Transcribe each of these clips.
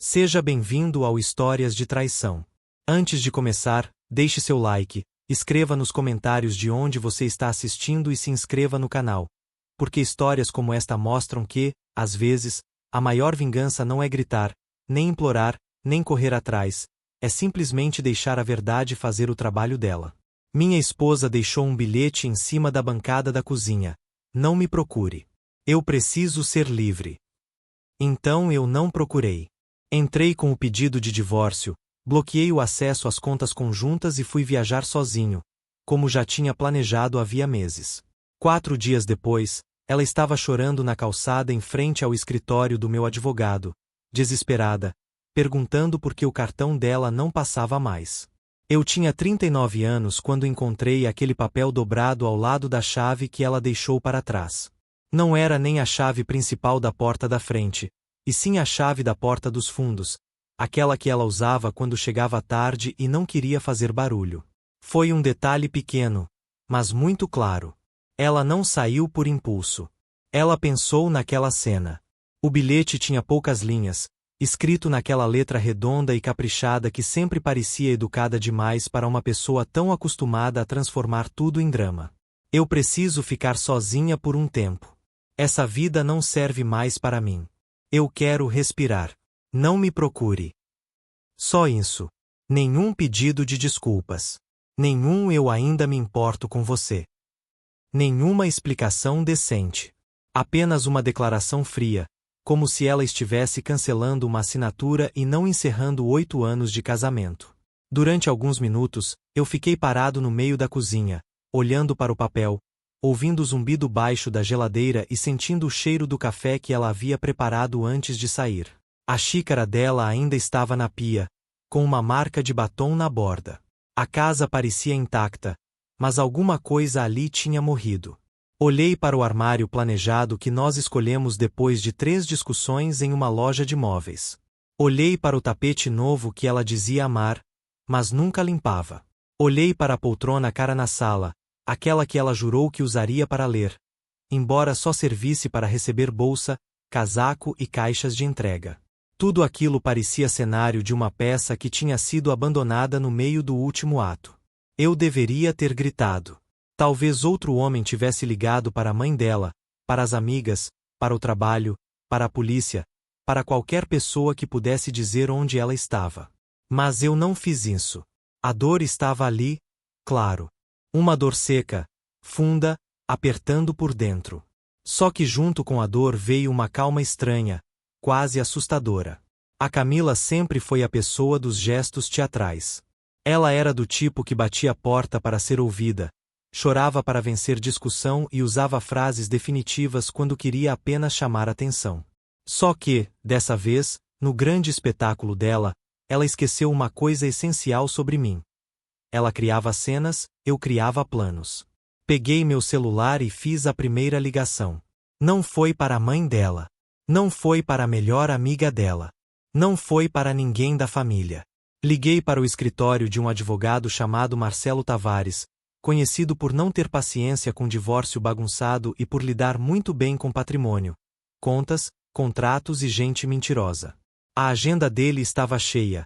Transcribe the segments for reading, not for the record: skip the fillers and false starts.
Seja bem-vindo ao Histórias de Traição. Antes de começar, deixe seu like, escreva nos comentários de onde você está assistindo e se inscreva no canal, porque histórias como esta mostram que, às vezes, a maior vingança não é gritar, nem implorar, nem correr atrás, é simplesmente deixar a verdade fazer o trabalho dela. Minha esposa deixou um bilhete em cima da bancada da cozinha. Não me procure. Eu preciso ser livre. Então eu não procurei. Entrei com o pedido de divórcio, bloqueei o acesso às contas conjuntas e fui viajar sozinho, como já tinha planejado havia meses. 4 dias depois, ela estava chorando na calçada em frente ao escritório do meu advogado, desesperada, perguntando por que o cartão dela não passava mais. Eu tinha 39 anos quando encontrei aquele papel dobrado ao lado da chave que ela deixou para trás. Não era nem a chave principal da porta da frente, e sim a chave da porta dos fundos, aquela que ela usava quando chegava tarde e não queria fazer barulho. Foi um detalhe pequeno, mas muito claro. Ela não saiu por impulso. Ela pensou naquela cena. O bilhete tinha poucas linhas, escrito naquela letra redonda e caprichada que sempre parecia educada demais para uma pessoa tão acostumada a transformar tudo em drama. Eu preciso ficar sozinha por um tempo. Essa vida não serve mais para mim. Eu quero respirar. Não me procure. Só isso. Nenhum pedido de desculpas. Nenhum eu ainda me importo com você. Nenhuma explicação decente. Apenas uma declaração fria, como se ela estivesse cancelando uma assinatura e não encerrando 8 anos de casamento. Durante alguns minutos, eu fiquei parado no meio da cozinha, olhando para o papel, ouvindo o zumbido baixo da geladeira e sentindo o cheiro do café que ela havia preparado antes de sair. A xícara dela ainda estava na pia, com uma marca de batom na borda. A casa parecia intacta, mas alguma coisa ali tinha morrido. Olhei para o armário planejado que nós escolhemos depois de 3 discussões em uma loja de móveis. Olhei para o tapete novo que ela dizia amar, mas nunca limpava. Olhei para a poltrona cara na sala, aquela que ela jurou que usaria para ler, embora só servisse para receber bolsa, casaco e caixas de entrega. Tudo aquilo parecia cenário de uma peça que tinha sido abandonada no meio do último ato. Eu deveria ter gritado. Talvez outro homem tivesse ligado para a mãe dela, para as amigas, para o trabalho, para a polícia, para qualquer pessoa que pudesse dizer onde ela estava. Mas eu não fiz isso. A dor estava ali, claro. Uma dor seca, funda, apertando por dentro. Só que junto com a dor veio uma calma estranha, quase assustadora. A Camila sempre foi a pessoa dos gestos teatrais. Ela era do tipo que batia a porta para ser ouvida, chorava para vencer discussão e usava frases definitivas quando queria apenas chamar atenção. Só que, dessa vez, no grande espetáculo dela, ela esqueceu uma coisa essencial sobre mim. Ela criava cenas, eu criava planos. Peguei meu celular e fiz a primeira ligação. Não foi para a mãe dela. Não foi para a melhor amiga dela. Não foi para ninguém da família. Liguei para o escritório de um advogado chamado Marcelo Tavares, conhecido por não ter paciência com divórcio bagunçado e por lidar muito bem com patrimônio, contas, contratos e gente mentirosa. A agenda dele estava cheia,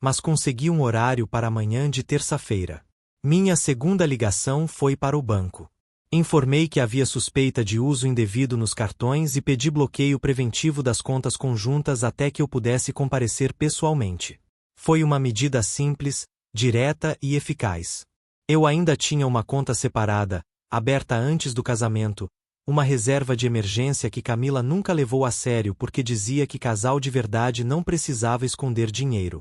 mas consegui um horário para amanhã de terça-feira. Minha segunda ligação foi para o banco. Informei que havia suspeita de uso indevido nos cartões e pedi bloqueio preventivo das contas conjuntas até que eu pudesse comparecer pessoalmente. Foi uma medida simples, direta e eficaz. Eu ainda tinha uma conta separada, aberta antes do casamento, uma reserva de emergência que Camila nunca levou a sério porque dizia que casal de verdade não precisava esconder dinheiro.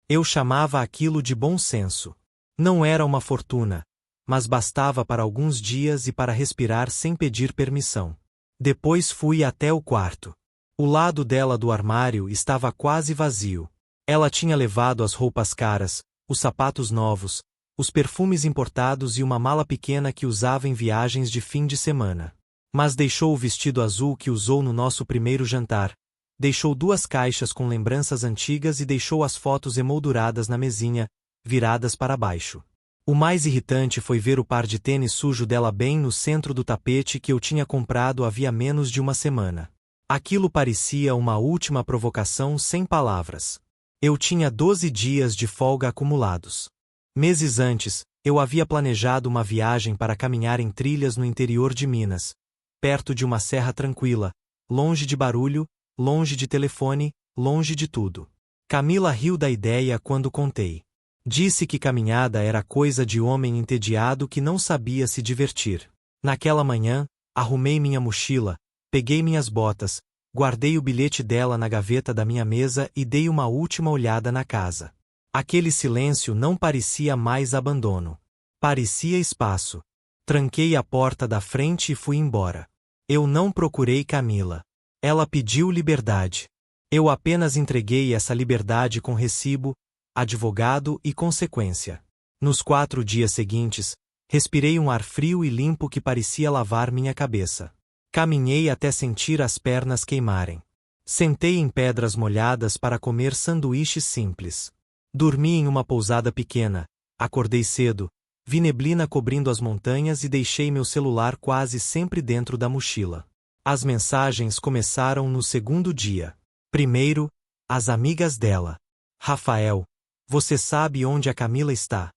Eu chamava aquilo de bom senso. Não era uma fortuna, mas bastava para alguns dias e para respirar sem pedir permissão. Depois fui até o quarto. O lado dela do armário estava quase vazio. Ela tinha levado as roupas caras, os sapatos novos, os perfumes importados e uma mala pequena que usava em viagens de fim de semana. Mas deixou o vestido azul que usou no nosso primeiro jantar, deixou 2 caixas com lembranças antigas e deixou as fotos emolduradas na mesinha, viradas para baixo. O mais irritante foi ver o par de tênis sujo dela bem no centro do tapete que eu tinha comprado havia menos de uma semana. Aquilo parecia uma última provocação sem palavras. Eu tinha 12 dias de folga acumulados. Meses antes, eu havia planejado uma viagem para caminhar em trilhas no interior de Minas, perto de uma serra tranquila, longe de barulho, longe de telefone, longe de tudo. Camila riu da ideia quando contei. Disse que caminhada era coisa de homem entediado que não sabia se divertir. Naquela manhã, arrumei minha mochila, peguei minhas botas, guardei o bilhete dela na gaveta da minha mesa e dei uma última olhada na casa. Aquele silêncio não parecia mais abandono. Parecia espaço. Tranquei a porta da frente e fui embora. Eu não procurei Camila. Ela pediu liberdade. Eu apenas entreguei essa liberdade com recibo, advogado e consequência. Nos 4 dias seguintes, respirei um ar frio e limpo que parecia lavar minha cabeça. Caminhei até sentir as pernas queimarem. Sentei em pedras molhadas para comer sanduíches simples. Dormi em uma pousada pequena, acordei cedo, vi neblina cobrindo as montanhas e deixei meu celular quase sempre dentro da mochila. As mensagens começaram no segundo dia. Primeiro, as amigas dela. Rafael, você sabe onde a Camila está?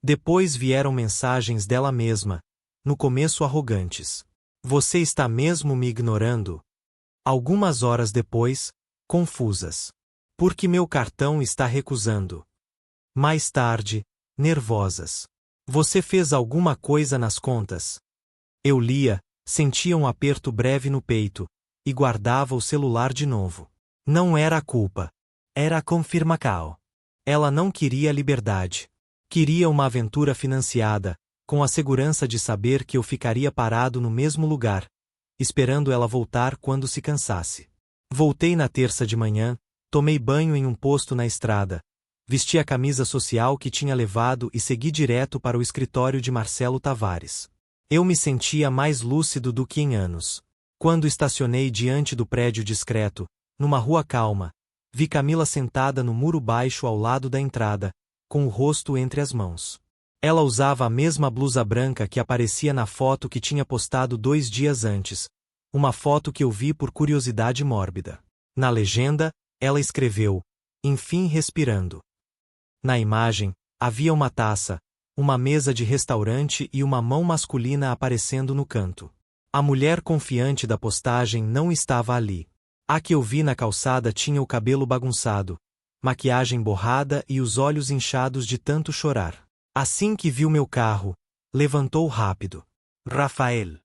Depois vieram mensagens dela mesma, no começo arrogantes. Você está mesmo me ignorando? Algumas horas depois, confusas. Porque meu cartão está recusando. Mais tarde, nervosas. Você fez alguma coisa nas contas? Eu lia, sentia um aperto breve no peito, e guardava o celular de novo. Não era a culpa. Era a confirmação. Ela não queria liberdade. Queria uma aventura financiada, com a segurança de saber que eu ficaria parado no mesmo lugar, esperando ela voltar quando se cansasse. Voltei na terça de manhã, tomei banho em um posto na estrada, vesti a camisa social que tinha levado e segui direto para o escritório de Marcelo Tavares. Eu me sentia mais lúcido do que em anos. Quando estacionei diante do prédio discreto, numa rua calma, vi Camila sentada no muro baixo ao lado da entrada, com o rosto entre as mãos. Ela usava a mesma blusa branca que aparecia na foto que tinha postado 2 dias antes, uma foto que eu vi por curiosidade mórbida. Na legenda, ela escreveu, enfim respirando. Na imagem, havia uma taça, uma mesa de restaurante e uma mão masculina aparecendo no canto. A mulher confiante da postagem não estava ali. A que eu vi na calçada tinha o cabelo bagunçado, maquiagem borrada e os olhos inchados de tanto chorar. Assim que viu meu carro, levantou rápido. Rafael.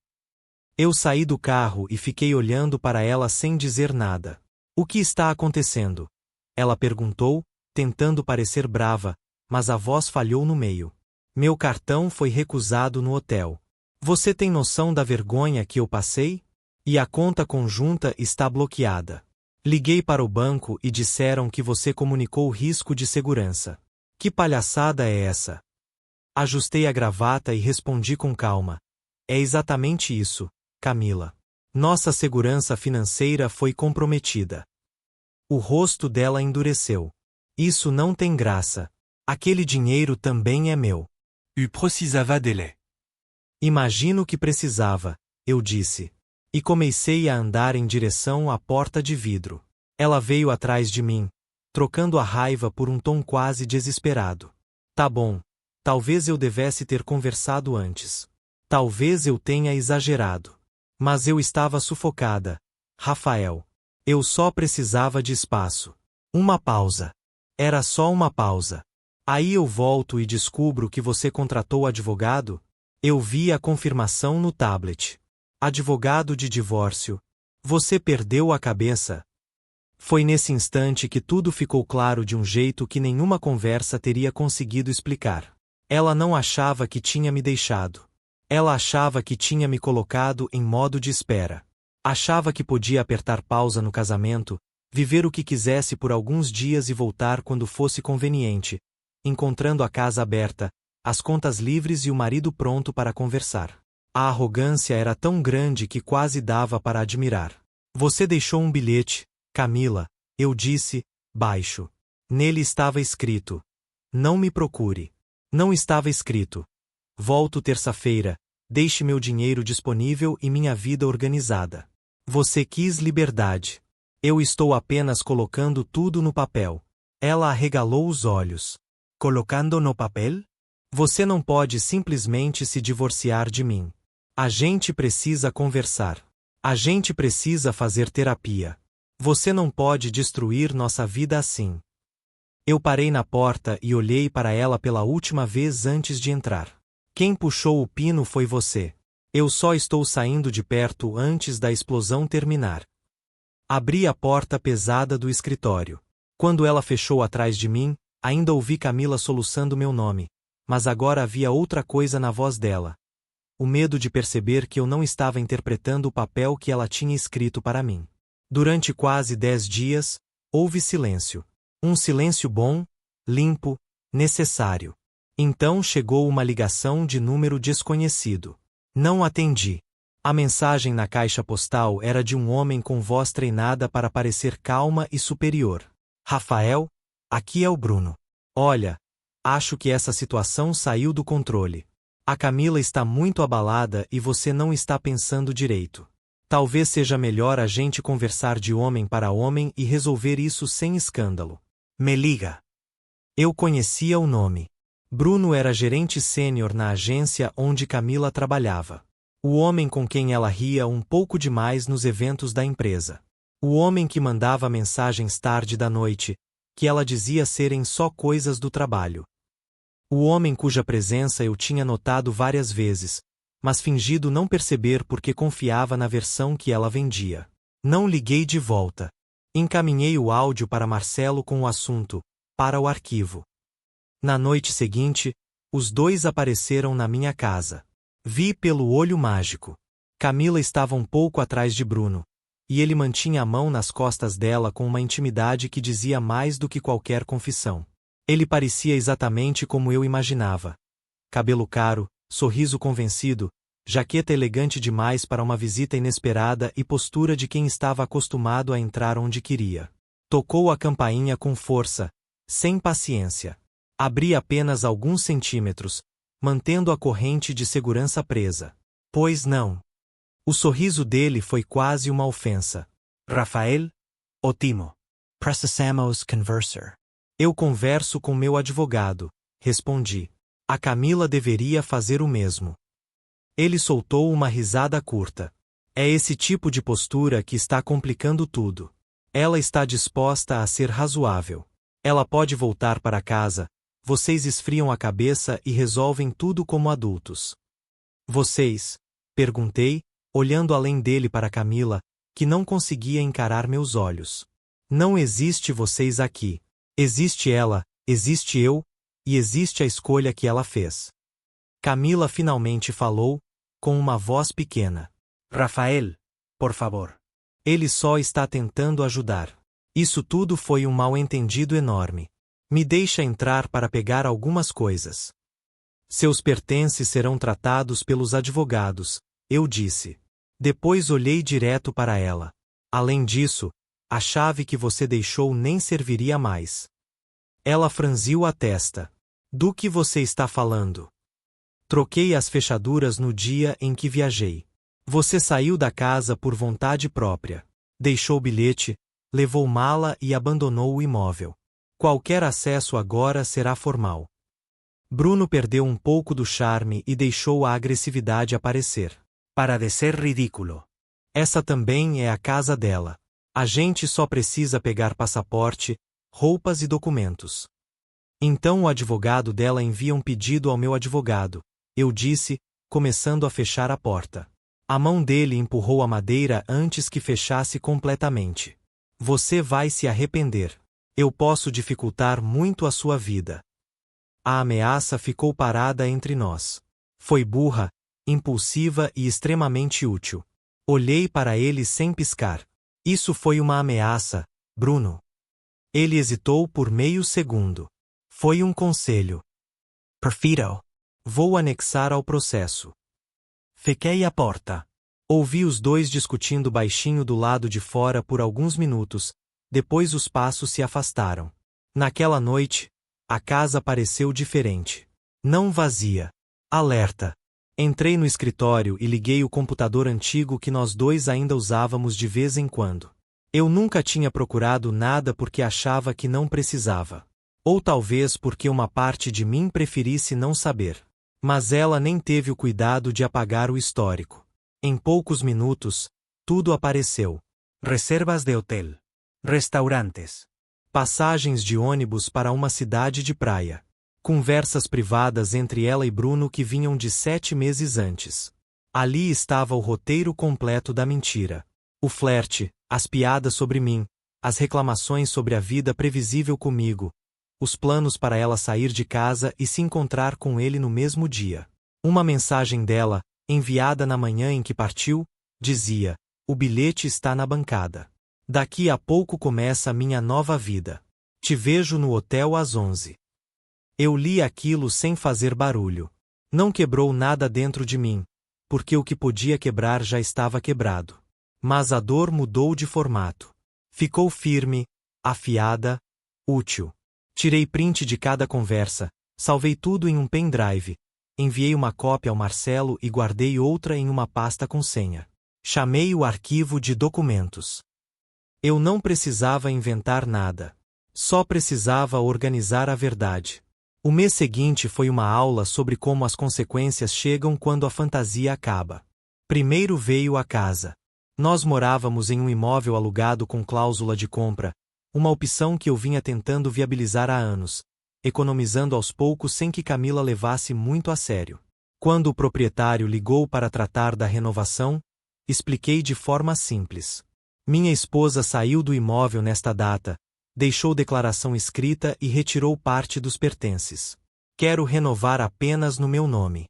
Eu saí do carro e fiquei olhando para ela sem dizer nada. O que está acontecendo? Ela perguntou, tentando parecer brava, mas a voz falhou no meio. Meu cartão foi recusado no hotel. Você tem noção da vergonha que eu passei? E a conta conjunta está bloqueada. Liguei para o banco e disseram que você comunicou risco de segurança. Que palhaçada é essa? Ajustei a gravata e respondi com calma. É exatamente isso, Camila. Nossa segurança financeira foi comprometida. O rosto dela endureceu. Isso não tem graça. Aquele dinheiro também é meu. Precisava dele. Imagino que precisava, eu disse. E comecei a andar em direção à porta de vidro. Ela veio atrás de mim, trocando a raiva por um tom quase desesperado. Tá bom, talvez eu devesse ter conversado antes. Talvez eu tenha exagerado. Mas eu estava sufocada. Rafael. Eu só precisava de espaço. Uma pausa. Era só uma pausa. Aí eu volto e descubro que você contratou advogado? Eu vi a confirmação no tablet. Advogado de divórcio. Você perdeu a cabeça. Foi nesse instante que tudo ficou claro de um jeito que nenhuma conversa teria conseguido explicar. Ela não achava que tinha me deixado. Ela achava que tinha me colocado em modo de espera. Achava que podia apertar pausa no casamento, viver o que quisesse por alguns dias e voltar quando fosse conveniente, encontrando a casa aberta, as contas livres e o marido pronto para conversar. A arrogância era tão grande que quase dava para admirar. Você deixou um bilhete, Camila, eu disse, baixo. Nele estava escrito: não me procure. Não estava escrito: volto terça-feira, deixe meu dinheiro disponível e minha vida organizada. Você quis liberdade. Eu estou apenas colocando tudo no papel. Ela arregalou os olhos. Colocando no papel? Você não pode simplesmente se divorciar de mim. A gente precisa conversar. A gente precisa fazer terapia. Você não pode destruir nossa vida assim. Eu parei na porta e olhei para ela pela última vez antes de entrar. Quem puxou o pino foi você. Eu só estou saindo de perto antes da explosão terminar. Abri a porta pesada do escritório. Quando ela fechou atrás de mim, ainda ouvi Camila soluçando meu nome, mas agora havia outra coisa na voz dela. O medo de perceber que eu não estava interpretando o papel que ela tinha escrito para mim. Durante quase 10 dias, houve silêncio. Um silêncio bom, limpo, necessário. Então chegou uma ligação de número desconhecido. Não atendi. A mensagem na caixa postal era de um homem com voz treinada para parecer calma e superior. Rafael, aqui é o Bruno. Olha, acho que essa situação saiu do controle. A Camila está muito abalada e você não está pensando direito. Talvez seja melhor a gente conversar de homem para homem e resolver isso sem escândalo. Me liga. Eu conhecia o nome. Bruno era gerente sênior na agência onde Camila trabalhava. O homem com quem ela ria um pouco demais nos eventos da empresa. O homem que mandava mensagens tarde da noite, que ela dizia serem só coisas do trabalho. O homem cuja presença eu tinha notado várias vezes, mas fingido não perceber porque confiava na versão que ela vendia. Não liguei de volta. Encaminhei o áudio para Marcelo com o assunto, para o arquivo. Na noite seguinte, os dois apareceram na minha casa. Vi pelo olho mágico. Camila estava um pouco atrás de Bruno, e ele mantinha a mão nas costas dela com uma intimidade que dizia mais do que qualquer confissão. Ele parecia exatamente como eu imaginava. Cabelo caro, sorriso convencido, jaqueta elegante demais para uma visita inesperada e postura de quem estava acostumado a entrar onde queria. Tocou a campainha com força, sem paciência. Abri apenas alguns centímetros, mantendo a corrente de segurança presa. Pois não. O sorriso dele foi quase uma ofensa. Rafael? Ótimo. Precisamos conversar. Eu converso com meu advogado, respondi. A Camila deveria fazer o mesmo. Ele soltou uma risada curta. É esse tipo de postura que está complicando tudo. Ela está disposta a ser razoável. Ela pode voltar para casa, vocês esfriam a cabeça e resolvem tudo como adultos. Vocês? Perguntei, olhando além dele para Camila, que não conseguia encarar meus olhos. Não existe vocês aqui. Existe ela, existe eu, e existe a escolha que ela fez. Camila finalmente falou, com uma voz pequena. Rafael, por favor. Ele só está tentando ajudar. Isso tudo foi um mal-entendido enorme. Me deixa entrar para pegar algumas coisas. Seus pertences serão tratados pelos advogados, eu disse. Depois olhei direto para ela. Além disso, a chave que você deixou nem serviria mais. Ela franziu a testa. Do que você está falando? Troquei as fechaduras no dia em que viajei. Você saiu da casa por vontade própria. Deixou bilhete, levou mala e abandonou o imóvel. Qualquer acesso agora será formal. Bruno perdeu um pouco do charme e deixou a agressividade aparecer. Para de ser ridículo. Essa também é a casa dela. A gente só precisa pegar passaporte, roupas e documentos. Então o advogado dela envia um pedido ao meu advogado, eu disse, começando a fechar a porta. A mão dele empurrou a madeira antes que fechasse completamente. Você vai se arrepender. Eu posso dificultar muito a sua vida. A ameaça ficou parada entre nós. Foi burra, impulsiva e extremamente útil. Olhei para ele sem piscar. Isso foi uma ameaça, Bruno. Ele hesitou por meio segundo. Foi um conselho. Perfeito. Vou anexar ao processo. Fiquei à porta. Ouvi os dois discutindo baixinho do lado de fora por alguns minutos, depois os passos se afastaram. Naquela noite, a casa pareceu diferente. Não vazia. Alerta. Entrei no escritório e liguei o computador antigo que nós dois ainda usávamos de vez em quando. Eu nunca tinha procurado nada porque achava que não precisava. Ou talvez porque uma parte de mim preferisse não saber. Mas ela nem teve o cuidado de apagar o histórico. Em poucos minutos, tudo apareceu. Reservas de hotel. Restaurantes. Passagens de ônibus para uma cidade de praia. Conversas privadas entre ela e Bruno que vinham de 7 meses antes. Ali estava o roteiro completo da mentira. O flerte, as piadas sobre mim, as reclamações sobre a vida previsível comigo, os planos para ela sair de casa e se encontrar com ele no mesmo dia. Uma mensagem dela, enviada na manhã em que partiu, dizia: "O bilhete está na bancada. Daqui a pouco começa a minha nova vida. Te vejo no hotel às 11. Eu li aquilo sem fazer barulho. Não quebrou nada dentro de mim, porque o que podia quebrar já estava quebrado. Mas a dor mudou de formato. Ficou firme, afiada, útil. Tirei print de cada conversa, salvei tudo em um pendrive, enviei uma cópia ao Marcelo e guardei outra em uma pasta com senha. Chamei o arquivo de documentos. Eu não precisava inventar nada. Só precisava organizar a verdade. O mês seguinte foi uma aula sobre como as consequências chegam quando a fantasia acaba. Primeiro veio a casa. Nós morávamos em um imóvel alugado com cláusula de compra, uma opção que eu vinha tentando viabilizar há anos, economizando aos poucos sem que Camila levasse muito a sério. Quando o proprietário ligou para tratar da renovação, expliquei de forma simples. Minha esposa saiu do imóvel nesta data, deixou declaração escrita e retirou parte dos pertences. Quero renovar apenas no meu nome.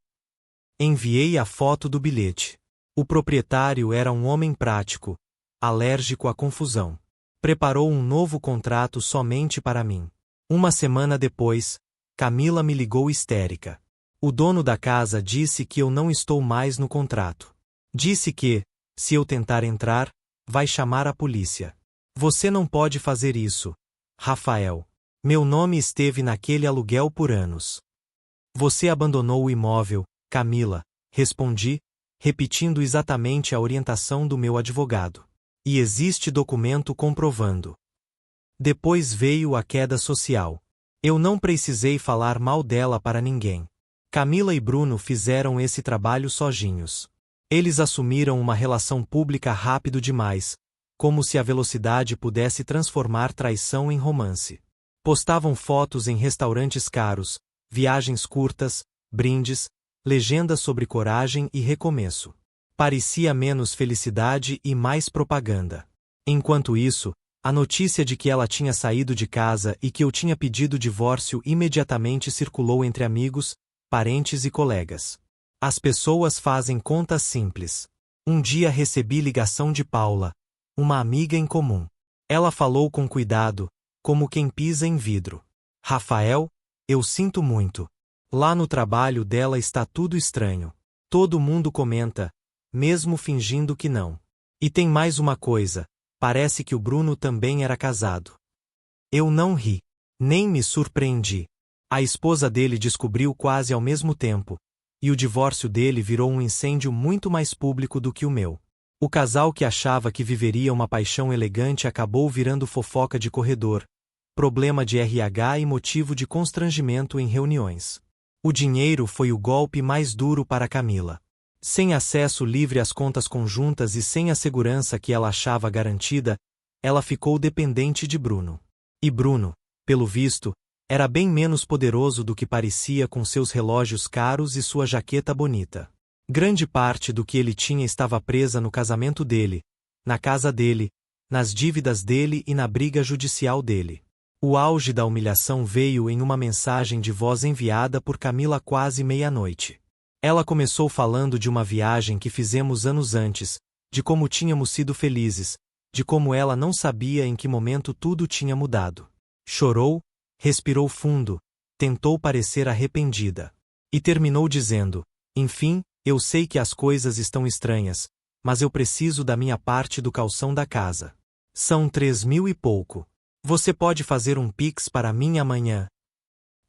Enviei a foto do bilhete. O proprietário era um homem prático, alérgico à confusão. Preparou um novo contrato somente para mim. Uma semana depois, Camila me ligou histérica. O dono da casa disse que eu não estou mais no contrato. Disse que, se eu tentar entrar, vai chamar a polícia. Você não pode fazer isso, Rafael. Meu nome esteve naquele aluguel por anos. Você abandonou o imóvel, Camila, respondi, repetindo exatamente a orientação do meu advogado. E existe documento comprovando. Depois veio a queda social. Eu não precisei falar mal dela para ninguém. Camila e Bruno fizeram esse trabalho sozinhos. Eles assumiram uma relação pública rápido demais, como se a velocidade pudesse transformar traição em romance. Postavam fotos em restaurantes caros, viagens curtas, brindes, legendas sobre coragem e recomeço. Parecia menos felicidade e mais propaganda. Enquanto isso, a notícia de que ela tinha saído de casa e que eu tinha pedido divórcio imediatamente circulou entre amigos, parentes e colegas. As pessoas fazem contas simples. Um dia recebi ligação de Paula, uma amiga em comum. Ela falou com cuidado, como quem pisa em vidro. Rafael, eu sinto muito. Lá no trabalho dela está tudo estranho. Todo mundo comenta, mesmo fingindo que não. E tem mais uma coisa, parece que o Bruno também era casado. Eu não ri, nem me surpreendi. A esposa dele descobriu quase ao mesmo tempo, e o divórcio dele virou um incêndio muito mais público do que o meu. O casal que achava que viveria uma paixão elegante acabou virando fofoca de corredor, problema de RH e motivo de constrangimento em reuniões. O dinheiro foi o golpe mais duro para Camila. Sem acesso livre às contas conjuntas e sem a segurança que ela achava garantida, ela ficou dependente de Bruno. E Bruno, pelo visto, era bem menos poderoso do que parecia com seus relógios caros e sua jaqueta bonita. Grande parte do que ele tinha estava presa no casamento dele, na casa dele, nas dívidas dele e na briga judicial dele. O auge da humilhação veio em uma mensagem de voz enviada por Camila quase meia-noite. Ela começou falando de uma viagem que fizemos anos antes, de como tínhamos sido felizes, de como ela não sabia em que momento tudo tinha mudado. Chorou, respirou fundo, tentou parecer arrependida. E terminou dizendo: enfim, eu sei que as coisas estão estranhas, mas eu preciso da minha parte do calção da casa. São 3.000 e pouco. Você pode fazer um Pix para mim amanhã?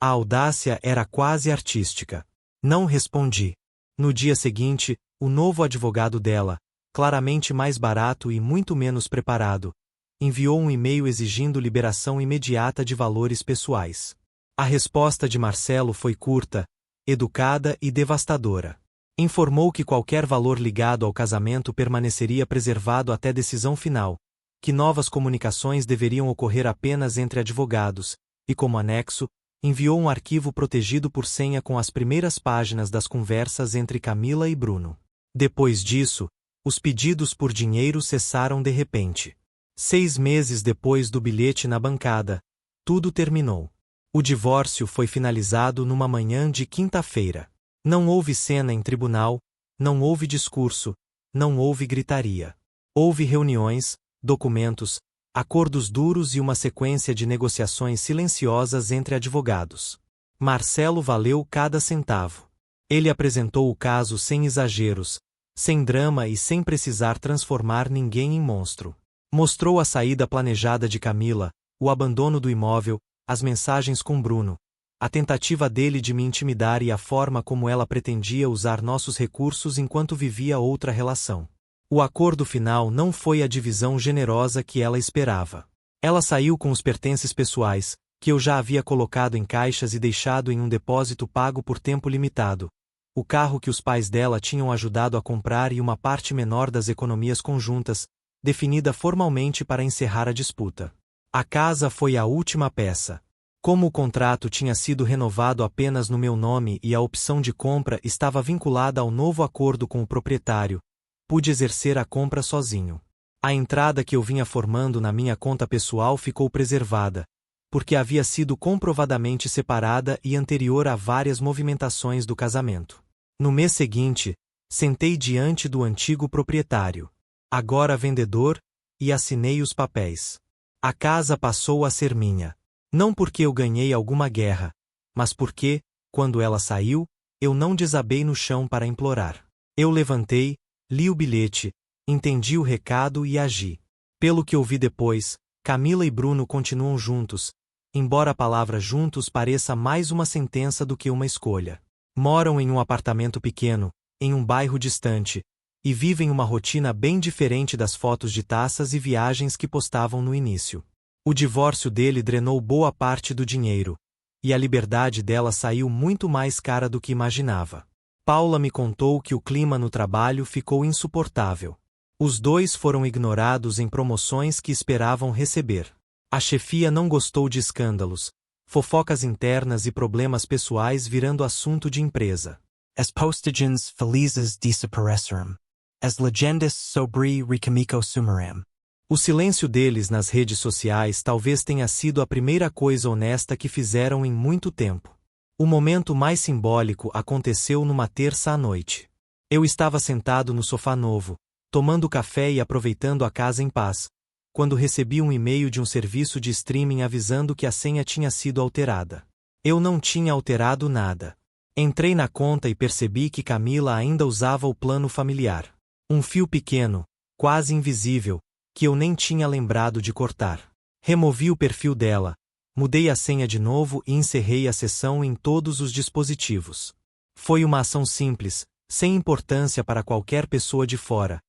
A audácia era quase artística. Não respondi. No dia seguinte, o novo advogado dela, claramente mais barato e muito menos preparado, enviou um e-mail exigindo liberação imediata de valores pessoais. A resposta de Marcelo foi curta, educada e devastadora. Informou que qualquer valor ligado ao casamento permaneceria preservado até decisão final, que novas comunicações deveriam ocorrer apenas entre advogados, e como anexo, enviou um arquivo protegido por senha com as primeiras páginas das conversas entre Camila e Bruno. Depois disso, os pedidos por dinheiro cessaram de repente. 6 meses depois do bilhete na bancada, tudo terminou. O divórcio foi finalizado numa manhã de quinta-feira. Não houve cena em tribunal, não houve discurso, não houve gritaria. Houve reuniões, documentos, acordos duros e uma sequência de negociações silenciosas entre advogados. Marcelo valeu cada centavo. Ele apresentou o caso sem exageros, sem drama e sem precisar transformar ninguém em monstro. Mostrou a saída planejada de Camila, o abandono do imóvel, as mensagens com Bruno, a tentativa dele de me intimidar e a forma como ela pretendia usar nossos recursos enquanto vivia outra relação. O acordo final não foi a divisão generosa que ela esperava. Ela saiu com os pertences pessoais, que eu já havia colocado em caixas e deixado em um depósito pago por tempo limitado, o carro que os pais dela tinham ajudado a comprar e uma parte menor das economias conjuntas, definida formalmente para encerrar a disputa. A casa foi a última peça. Como o contrato tinha sido renovado apenas no meu nome e a opção de compra estava vinculada ao novo acordo com o proprietário, pude exercer a compra sozinho. A entrada que eu vinha formando na minha conta pessoal ficou preservada, porque havia sido comprovadamente separada e anterior a várias movimentações do casamento. No mês seguinte, sentei diante do antigo proprietário, agora vendedor, e assinei os papéis. A casa passou a ser minha. Não porque eu ganhei alguma guerra, mas porque, quando ela saiu, eu não desabei no chão para implorar. Eu levantei, li o bilhete, entendi o recado e agi. Pelo que ouvi depois, Camila e Bruno continuam juntos, embora a palavra juntos pareça mais uma sentença do que uma escolha. Moram em um apartamento pequeno, em um bairro distante, e vivem uma rotina bem diferente das fotos de taças e viagens que postavam no início. O divórcio dele drenou boa parte do dinheiro, e a liberdade dela saiu muito mais cara do que imaginava. Paula me contou que o clima no trabalho ficou insuportável. Os dois foram ignorados em promoções que esperavam receber. A chefia não gostou de escândalos, fofocas internas e problemas pessoais virando assunto de empresa. As postagens felizes desapareceram. As legendas sobre Ricamico sumiram. O silêncio deles nas redes sociais talvez tenha sido a primeira coisa honesta que fizeram em muito tempo. O momento mais simbólico aconteceu numa terça à noite. Eu estava sentado no sofá novo, tomando café e aproveitando a casa em paz, quando recebi um e-mail de um serviço de streaming avisando que a senha tinha sido alterada. Eu não tinha alterado nada. Entrei na conta e percebi que Camila ainda usava o plano familiar. Um fio pequeno, quase invisível, que eu nem tinha lembrado de cortar. Removi o perfil dela, mudei a senha de novo e encerrei a sessão em todos os dispositivos. Foi uma ação simples, sem importância para qualquer pessoa de fora,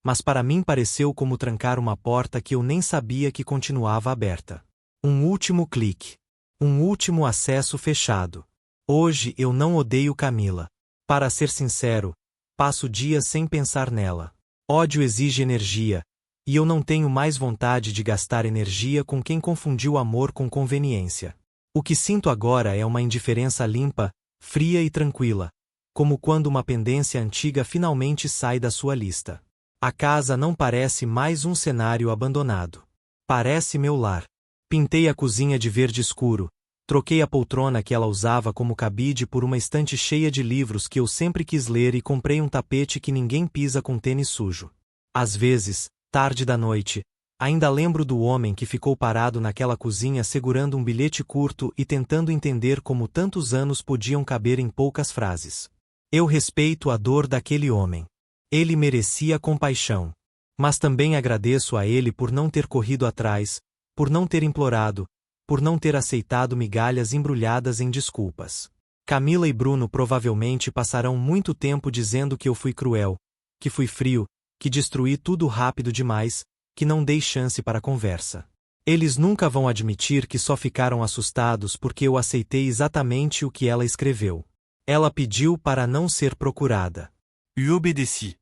mas para mim pareceu como trancar uma porta que eu nem sabia que continuava aberta. Um último clique. Um último acesso fechado. Hoje eu não odeio Camila. Para ser sincero, passo dias sem pensar nela. Ódio exige energia, e eu não tenho mais vontade de gastar energia com quem confundiu amor com conveniência. O que sinto agora é uma indiferença limpa, fria e tranquila, como quando uma pendência antiga finalmente sai da sua lista. A casa não parece mais um cenário abandonado. Parece meu lar. Pintei a cozinha de verde escuro, troquei a poltrona que ela usava como cabide por uma estante cheia de livros que eu sempre quis ler e comprei um tapete que ninguém pisa com tênis sujo. Às vezes, tarde da noite, ainda lembro do homem que ficou parado naquela cozinha segurando um bilhete curto e tentando entender como tantos anos podiam caber em poucas frases. Eu respeito a dor daquele homem. Ele merecia compaixão. Mas também agradeço a ele por não ter corrido atrás, por não ter implorado, por não ter aceitado migalhas embrulhadas em desculpas. Camila e Bruno provavelmente passarão muito tempo dizendo que eu fui cruel, que fui frio, que destruí tudo rápido demais, que não dei chance para a conversa. Eles nunca vão admitir que só ficaram assustados porque eu aceitei exatamente o que ela escreveu. Ela pediu para não ser procurada. Eu obédeci.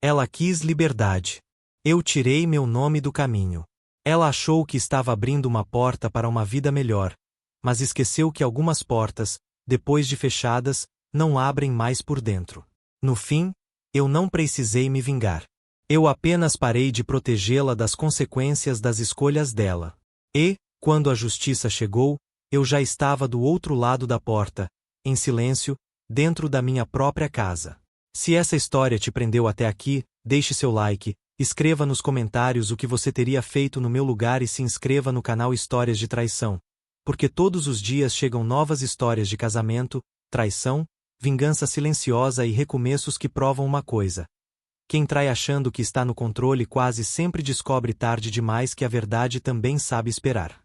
Ela quis liberdade. Eu tirei meu nome do caminho. Ela achou que estava abrindo uma porta para uma vida melhor, mas esqueceu que algumas portas, depois de fechadas, não abrem mais por dentro. No fim, eu não precisei me vingar. Eu apenas parei de protegê-la das consequências das escolhas dela. E, quando a justiça chegou, eu já estava do outro lado da porta, em silêncio, dentro da minha própria casa. Se essa história te prendeu até aqui, deixe seu like, escreva nos comentários o que você teria feito no meu lugar e se inscreva no canal Histórias de Traição, porque todos os dias chegam novas histórias de casamento, traição, vingança silenciosa e recomeços que provam uma coisa. Quem trai achando que está no controle quase sempre descobre tarde demais que a verdade também sabe esperar.